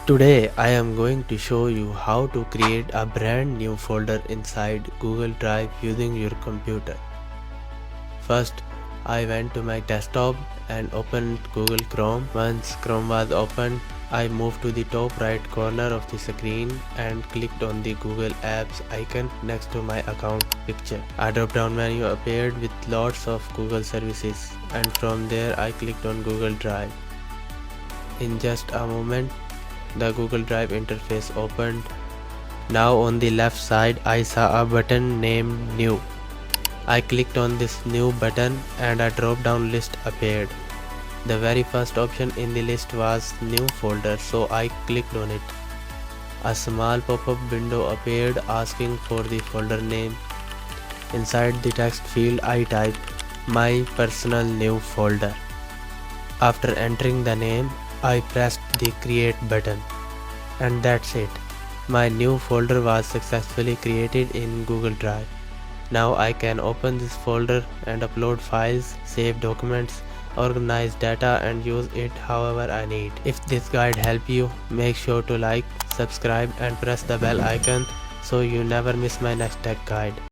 Today I am going to show you how to create a brand new folder inside Google Drive using your computer. First, I went to my desktop and opened Google Chrome. Once Chrome was opened, I moved to the top right corner of the screen and clicked on the Google Apps icon next to my account picture. A drop-down menu appeared with lots of Google services, and from there I clicked on Google Drive. In just a moment, the Google Drive interface opened. Now on the left side I saw a button named New. I clicked on this New button and a drop down list appeared. The very first option in the list was New Folder, so I clicked on it. A small pop-up window appeared asking for the folder name. Inside the text field I typed My Personal New Folder. After entering the name, I pressed the Create button. And that's it. My new folder was successfully created in Google Drive. Now I can open this folder and upload files, save documents, organize data and use it however I need. If this guide helped you, make sure to like, subscribe and press the bell icon so you never miss my next tech guide.